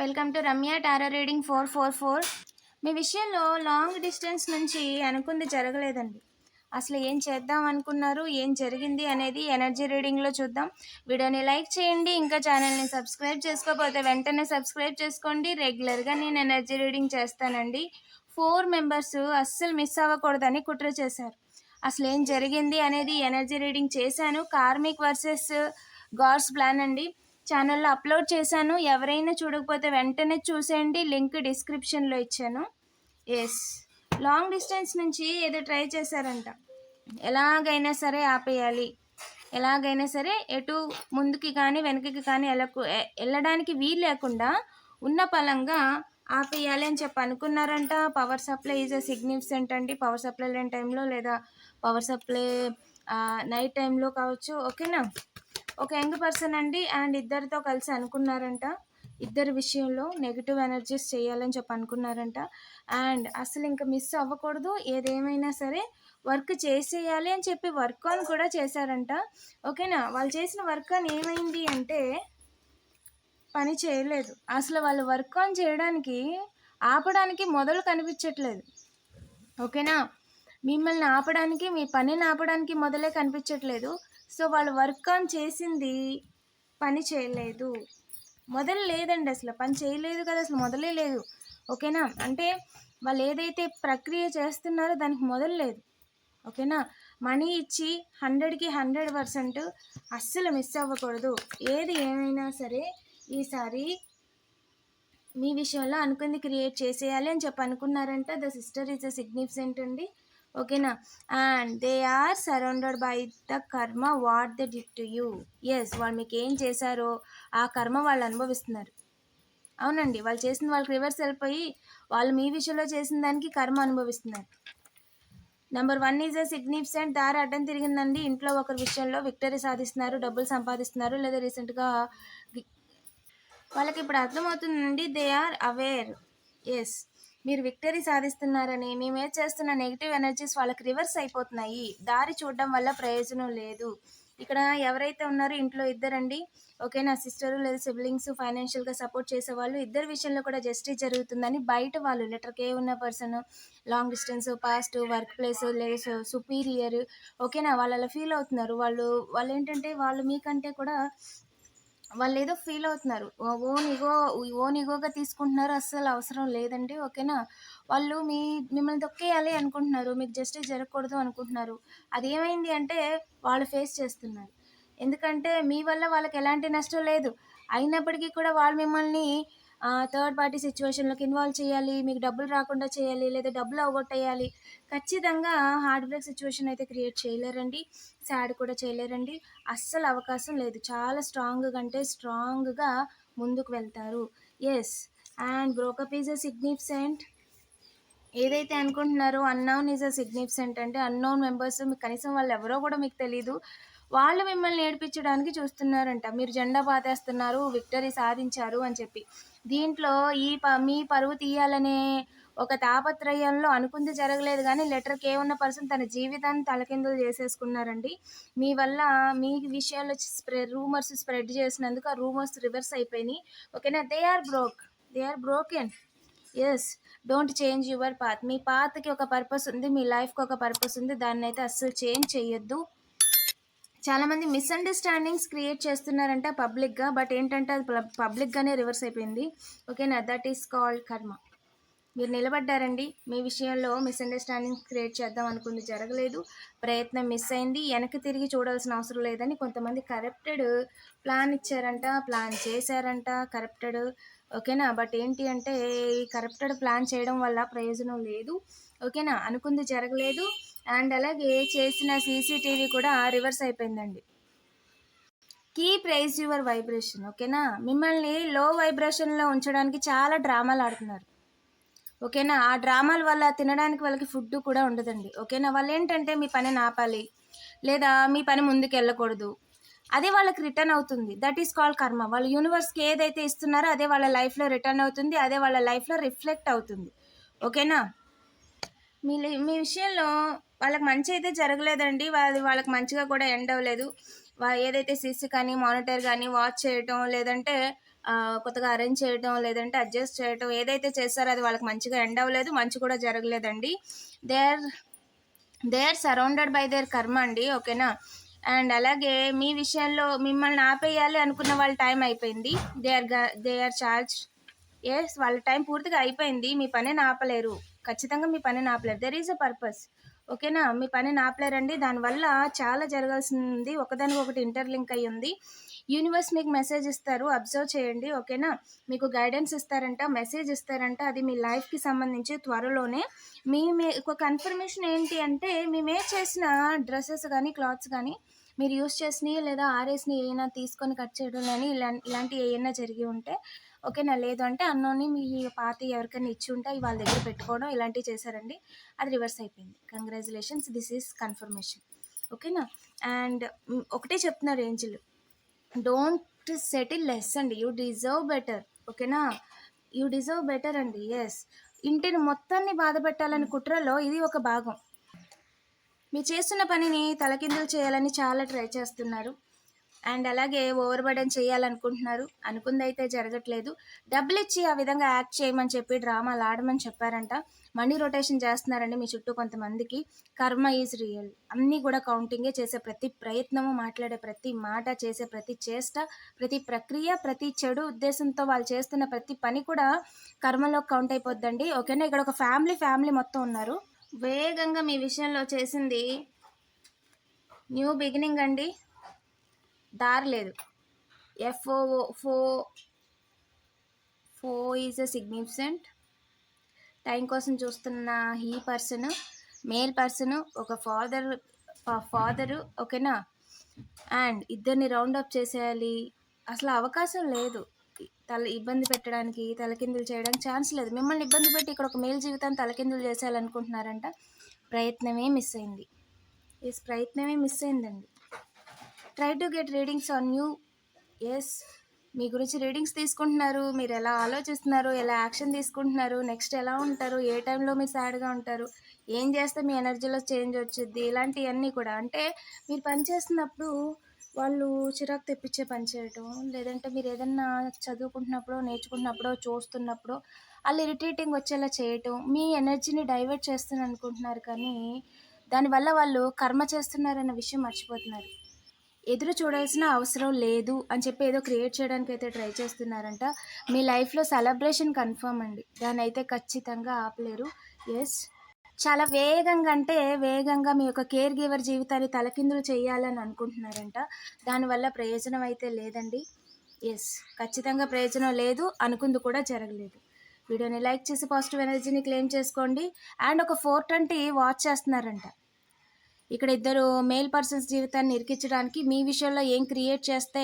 Welcome to Ramya tarot reading 444. మీ విషయంలో long distance నుంచి అనుకుంది జరగలేదండి. అసలు ఏం చేద్దాం అనుకున్నారు, ఏం జరిగింది అనేది ఎనర్జీ రీడింగ్లో చూద్దాం. వీడియోని లైక్ చేయండి, ఇంకా ఛానల్ని సబ్స్క్రైబ్ చేసుకోకపోతే వెంటనే సబ్స్క్రైబ్ చేసుకోండి. రెగ్యులర్గా నేను ఎనర్జీ రీడింగ్ చేస్తానండి. 4 మెంబర్స్ అస్సలు మిస్ అవ్వకూడదని కుట్ర చేశారు. అసలు ఏం జరిగింది అనేది ఎనర్జీ రీడింగ్ చేశాను. కార్మిక్ వర్సెస్ గాడ్స్ ప్లాన్ అండి, ఛానల్లో అప్లోడ్ చేశాను. ఎవరైనా చూడకపోతే వెంటనే చూసేయండి, లింక్ డిస్క్రిప్షన్లో ఇచ్చాను. ఎస్, లాంగ్ డిస్టెన్స్ నుంచి ఏదో ట్రై చేశారంట. ఎలాగైనా సరే ఆపేయాలి, ఎలాగైనా సరే ఎటు ముందుకి కానీ వెనకకి కానీ వెళ్ళడానికి వీలు లేకుండా ఉన్న పలంగా ఆపేయాలి అని చెప్పి అనుకున్నారంట. Power supply is a significant అండి. పవర్ సప్లై లేని టైంలో లేదా పవర్ సప్లై నైట్ టైంలో కావచ్చు, ఓకేనా. ఒక యంగ్ పర్సన్ అండి, అండ్ ఇద్దరితో కలిసి అనుకున్నారంట. ఇద్దరి విషయంలో నెగిటివ్ ఎనర్జీస్ చేయాలని చెప్పి అనుకున్నారంట. అండ్ అసలు ఇంకా మిస్ అవ్వకూడదు, ఏదేమైనా సరే వర్క్ చేసేయాలి అని చెప్పి వర్క్ ఆన్ కూడా చేశారంట, ఓకేనా. వాళ్ళు చేసిన వర్క్ ఆన్ ఏమైంది అంటే పని చేయలేదు. అసలు వాళ్ళు వర్క్ ఆన్ చేయడానికి ఆపడానికి మొదలు కనిపించట్లేదు, ఓకేనా. మిమ్మల్ని ఆపడానికి, మీ పనిని ఆపడానికి మొదలే కనిపించట్లేదు. సో వాళ్ళు వర్క్ ఆన్ చేసింది పని చేయలేదు, మొదలు లేదండి. అసలు పని చేయలేదు కదా, అసలు మొదలే లేదు, ఓకేనా. అంటే వాళ్ళు ఏదైతే ప్రక్రియ చేస్తున్నారో దానికి మొదలు లేదు, ఓకేనా. మనీ ఇచ్చి 100కి 100% అస్సలు మిస్ అవ్వకూడదు. ఏది ఏమైనా సరే ఈసారి మీ విషయంలో అనుకుంది క్రియేట్ చేసేయాలి అని చెప్పి అనుకున్నారంట. The sister is a significant అండి, ఓకేనా. And they are surrounded by the karma what they did to you. Yes, వాళ్ళు మీకు ఏం చేశారో ఆ కర్మ వాళ్ళు అనుభవిస్తున్నారు. అవునండి, వాళ్ళు చేసిన వాళ్ళకి రివర్స్ వెళ్ళిపోయి వాళ్ళు మీ విషయంలో చేసిన దానికి కర్మ అనుభవిస్తున్నారు. Number 1 is a significant. దారి అడ్డం తిరిగిందండి. ఇంట్లో ఒకరి విషయంలో విక్టరీ సాధిస్తున్నారు, డబ్బులు సంపాదిస్తున్నారు, లేదా రీసెంట్గా వాళ్ళకి ఇప్పుడు అర్థమవుతుందండి. They are aware. ఎస్, మీరు విక్టరీ సాధిస్తున్నారని, మీ మీద చేస్తున్న నెగిటివ్ ఎనర్జీస్ వాళ్ళకి రివర్స్ అయిపోతున్నాయి. దారి చూడడం వల్ల ప్రయోజనం లేదు. ఇక్కడ ఎవరైతే ఉన్నారో ఇంట్లో ఇద్దరండి, ఓకేనా. సిస్టరు లేదా సిబ్లింగ్స్, ఫైనాన్షియల్గా సపోర్ట్ చేసేవాళ్ళు, ఇద్దరి విషయంలో కూడా జస్టిస్ జరుగుతుందని బయట వాళ్ళు లెటర్ కే ఉన్న person, long distance, past, work place లేదా సుపీరియర్, ఓకేనా, వాళ్ళు అలా ఫీల్ అవుతున్నారు. వాళ్ళు ఏంటంటే వాళ్ళు మీకంటే కూడా వాళ్ళు ఏదో ఫీల్ అవుతున్నారు, ఓన్ ఈగోగా తీసుకుంటున్నారు. అస్సలు అవసరం లేదండి, ఓకేనా. వాళ్ళు మిమ్మల్ని తొక్కేయాలి అనుకుంటున్నారు, మీకు జస్టిస్ జరగకూడదు అనుకుంటున్నారు. అది ఏమైంది అంటే వాళ్ళు ఫేస్ చేస్తున్నారు. ఎందుకంటే మీ వల్ల వాళ్ళకి ఎలాంటి నష్టం లేదు, అయినప్పటికీ కూడా వాళ్ళు మిమ్మల్ని థర్డ్ పార్టీ సిచ్యువేషన్లోకి ఇన్వాల్వ్ చేయాలి, మీకు డబ్బులు రాకుండా చేయాలి, లేదా డబ్బులు అవగొట్టేయాలి. ఖచ్చితంగా హార్ట్ బ్రేక్ సిచ్యువేషన్ అయితే క్రియేట్ చేయలేరండి, సాడ్ కూడా చేయలేరండి. అస్సలు అవకాశం లేదు. చాలా స్ట్రాంగ్గా అంటే స్ట్రాంగ్గా ముందుకు వెళ్తారు. Yes, and breakup is a significant. ఏదైతే అనుకుంటున్నారో అన్నౌన్ ఈజ్ అ సిగ్నిఫికెంట్ అంటే అన్నౌన్ మెంబర్స్, మీకు కనీసం వాళ్ళు ఎవరో కూడా మీకు తెలీదు, వాళ్ళు మిమ్మల్ని ఏడిపించడానికి చూస్తున్నారంట. మీరు జెండా పాతేస్తున్నారు, విక్టరీ సాధించారు అని చెప్పి. దీంట్లో మీ పరువు తీయాలనే ఒక తాపత్రయంలో అనుకుంది జరగలేదు, కానీ లెటర్ కే ఉన్న పర్సన్ తన జీవితాన్ని తలకిందులు చేసేసుకున్నారండి. మీ వల్ల మీ విషయాల్లో రూమర్స్ స్ప్రెడ్ చేసినందుకు ఆ రూమర్స్ రివర్స్ అయిపోయినాయి, ఓకేనా. They are broken. Yes, don't change your path. మీ పాత్కి ఒక పర్పస్ ఉంది, మీ లైఫ్కి ఒక పర్పస్ ఉంది, దాన్ని అయితే అస్సలు చేంజ్ చేయొద్దు. చాలామంది మిస్అండర్స్టాండింగ్స్ క్రియేట్ చేస్తున్నారంట పబ్లిక్గా, బట్ ఏంటంటే అది పబ్లిక్గానే రివర్స్ అయిపోయింది, ఓకేనా. దట్ ఈస్ కాల్డ్ కర్మ. మీరు నిలబడ్డారండి. మీ విషయంలో మిస్అండర్స్టాండింగ్స్ క్రియేట్ చేద్దాం అనుకుంది జరగలేదు, ప్రయత్నం మిస్ అయింది. వెనక్కి తిరిగి చూడాల్సిన అవసరం లేదని కొంతమంది కరప్టెడ్ ప్లాన్ ఇచ్చారంట, ప్లాన్ చేశారంట కరప్టెడ్, ఓకేనా. బట్ ఏంటి అంటే ఈ కరప్టెడ్ ప్లాన్ చేయడం వల్ల ప్రయోజనం లేదు, ఓకేనా. అనుకుంది జరగలేదు. అండ్ అలాగే చేసిన సీసీటీవీ కూడా రివర్స్ అయిపోయిందండి. కీప్ రైజ్ యువర్ వైబ్రేషన్, ఓకేనా. మిమ్మల్ని లో వైబ్రేషన్లో ఉంచడానికి చాలా డ్రామాలు ఆడుతున్నారు, ఓకేనా. ఆ డ్రామాల వల్ల తినడానికి వాళ్ళకి ఫుడ్ కూడా ఉండదండి, ఓకేనా. వాళ్ళు ఏంటంటే మీ పనిని ఆపాలి, లేదా మీ పని ముందుకు వెళ్ళకూడదు, అదే వాళ్ళకి రిటర్న్ అవుతుంది. దట్ ఈస్ కాల్డ్ కర్మ. వాళ్ళు యూనివర్స్కి ఏదైతే ఇస్తున్నారో అదే వాళ్ళ లైఫ్లో రిటర్న్ అవుతుంది, అదే వాళ్ళ లైఫ్లో రిఫ్లెక్ట్ అవుతుంది, ఓకేనా. మీ విషయంలో వాళ్ళకి మంచి అయితే జరగలేదండి, వాళ్ళకి మంచిగా కూడా ఎండ్ అవ్వలేదు. ఏదైతే సిస్ కానీ మానిటర్ కానీ వాచ్ చేయటం, లేదంటే కొత్తగా అరేంజ్ చేయటం, లేదంటే అడ్జస్ట్ చేయటం ఏదైతే చేశారో అది వాళ్ళకి మంచిగా ఎండ్ అవ్వలేదు, మంచి కూడా జరగలేదండి. They are they are surrounded by their karma అండి. ఓకేనా? అండ్ అలాగే మీ విషయంలో మిమ్మల్ని ఆపేయాలి అనుకున్న వాళ్ళ టైం అయిపోయింది. They are charged. ఎస్, వాళ్ళ టైం పూర్తిగా అయిపోయింది. మీ పనిని ఆపలేరు. ఖచ్చితంగా మీ పనిని ఆపలేరు. There is a purpose. ఓకేనా? మీ పనిని ఆపలేరండి. దానివల్ల చాలా జరగాల్సింది ఒకదానికొకటి ఇంటర్లింక్ అయ్యి ఉంది. యూనివర్స్ మీకు మెసేజ్ ఇస్తారు, అబ్జర్వ్ చేయండి. ఓకేనా? మీకు గైడెన్స్ ఇస్తారంట, మెసేజ్ ఇస్తారంట. అది మీ లైఫ్కి సంబంధించి త్వరలోనే ఒక కన్ఫర్మేషన్ ఏంటి అంటే, మేమే చేసిన డ్రెస్సెస్ కానీ క్లాత్స్ కానీ మీరు యూస్ చేసినవి లేదా ఆరేసినవి ఏమైనా తీసుకొని కట్ చేయడం కానీ ఇలాంటివి ఏమైనా జరిగి ఉంటే ఓకేనా? లేదు అంటే అన్నోని మీ పాత ఎవరికైనా ఇచ్చి ఉంటే అవి వాళ్ళ దగ్గర పెట్టుకోవడం ఇలాంటివి చేశారండి. అది రివర్స్ అయిపోయింది. Congratulations, this is confirmation. ఓకేనా? అండ్ ఒకటే చెప్తున్నారు ఏంజిల్, డోంట్ సెటిల్ లెస్ అండి. You deserve better. ఓకేనా? యూ డిజర్వ్ బెటర్ అండి. ఎస్, ఇంటిని మొత్తాన్ని బాధ పెట్టాలని కుట్రలో ఇది ఒక భాగం. మీరు చేస్తున్న పనిని తలకిందులు చేయాలని చాలా ట్రై చేస్తున్నారు. అండ్ అలాగే ఓవర్ బర్డెన్ చేయాలనుకుంటున్నారు. అనుకుందైతే జరగట్లేదు. డబ్బులు ఇచ్చి ఆ విధంగా యాక్ట్ చేయమని చెప్పి డ్రామాలు ఆడమని చెప్పారంట. మనీ రొటేషన్ చేస్తున్నారండి మీ చుట్టూ కొంతమందికి. కర్మ ఈజ్ రియల్. అన్నీ కూడా కౌంటింగే. చేసే ప్రతి ప్రయత్నము, మాట్లాడే ప్రతి మాట, చేసే ప్రతి చేష్ట, ప్రతి ప్రక్రియ, ప్రతి చెడు ఉద్దేశంతో వాళ్ళు చేస్తున్న ప్రతి పని కూడా కర్మలో కౌంట్ అయిపోద్దండి. ఓకేనా? ఇక్కడ ఒక ఫ్యామిలీ మొత్తం ఉన్నారు. వేగంగా మీ విషయంలో చేసింది న్యూ బిగినింగ్ అండి. దారి లేదు. FO ఫో ఫో ఈజ్ ఎ సిగ్నిఫికెంట్. టైం కోసం చూస్తున్న ఈ పర్సన్, మేల్ పర్సన్, ఒక ఫాదరు. ఓకేనా? అండ్ ఇద్దరిని రౌండప్ చేసేయాలి. అసలు అవకాశం లేదు. ఇబ్బంది పెట్టడానికి, తలకిందులు చేయడానికి ఛాన్స్ లేదు. మిమ్మల్ని ఇబ్బంది పెట్టి ఇక్కడ ఒక మేల్ జీవితాన్ని తలకిందులు చేసేయాలనుకుంటున్నారంట. ప్రయత్నమే మిస్ అయింది. ప్రయత్నమే మిస్ అయిందండి. Try to get readings on you. Yes, మీ గురించి రీడింగ్స్ తీసుకుంటున్నారు. మీరు ఎలా ఆలోచిస్తున్నారు, ఎలా యాక్షన్ తీసుకుంటున్నారు, నెక్స్ట్ ఎలా ఉంటారు, ఏ టైంలో మీరు సాడ్గా ఉంటారు, ఏం చేస్తే మీ ఎనర్జీలో చేంజ్ వచ్చింది, ఇలాంటివన్నీ కూడా. అంటే మీరు పని చేస్తున్నప్పుడు వాళ్ళు చిరాకు తెప్పించే పని చేయటం, లేదంటే మీరు ఏదన్నా చదువుకుంటున్నప్పుడు, నేర్చుకుంటున్నప్పుడు, చూస్తున్నప్పుడు వాళ్ళు ఇరిటేటింగ్ వచ్చేలా చేయటం, మీ ఎనర్జీని డైవర్ట్ చేస్తాను అనుకుంటున్నారు. కానీ దానివల్ల వాళ్ళు కర్మ చేస్తున్నారన్న విషయం మర్చిపోతున్నారు. ఎదురు చూడాల్సిన అవసరం లేదు అని చెప్పి ఏదో క్రియేట్ చేయడానికి అయితే ట్రై చేస్తున్నారంట. మీ లైఫ్లో సెలబ్రేషన్ కన్ఫర్మ్ అండి. దాన్ని అయితే ఖచ్చితంగా ఆపలేరు. ఎస్, చాలా వేగంగా మీ యొక్క కేర్ గివర్ జీవితాన్ని తలకిందులు చేయాలని అనుకుంటున్నారంట. దానివల్ల ప్రయోజనం అయితే లేదండి. ఎస్, ఖచ్చితంగా ప్రయోజనం లేదు. అనుకుంది కూడా జరగలేదు. వీడియోని లైక్ చేసి పాజిటివ్ ఎనర్జీని క్లెయిమ్ చేసుకోండి. అండ్ ఒక 420 వాచ్ చేస్తున్నారంట. ఇక్కడ ఇద్దరు మేల్ పర్సన్స్ జీవితాన్ని ఇరికించడానికి మీ విషయంలో ఏం క్రియేట్ చేస్తే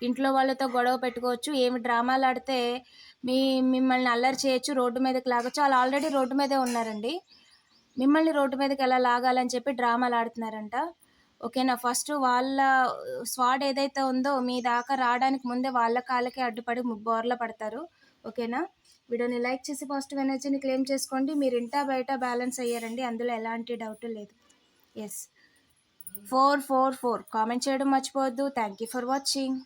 ఇంట్లో వాళ్ళతో గొడవ పెట్టుకోవచ్చు, ఏమి డ్రామాలు ఆడితే మిమ్మల్ని అల్లరి చేయొచ్చు, రోడ్డు మీదకి లాగొచ్చు. వాళ్ళు ఆల్రెడీ రోడ్డు మీదే ఉన్నారండి. మిమ్మల్ని రోడ్డు మీదకి ఎలా లాగాలని చెప్పి డ్రామాలు ఆడుతున్నారంట. ఓకేనా? ఫస్ట్ వాళ్ళ స్వాడ్ ఏదైతే ఉందో మీ దాకా రావడానికి ముందే వాళ్ళ కాళ్ళకే అడ్డుపడి బోర్ల పడతారు. ఓకేనా? వీడియోని లైక్ చేసి పాజిటివ్ ఎనర్జీని క్లెయిమ్ చేసుకోండి. మీరు ఇంటా బయట బ్యాలెన్స్ అయ్యారండి. అందులో ఎలాంటి డౌట్ లేదు. ఎస్, 444 కామెంట్ చేయడం మర్చిపోవద్దు. Thank you for watching.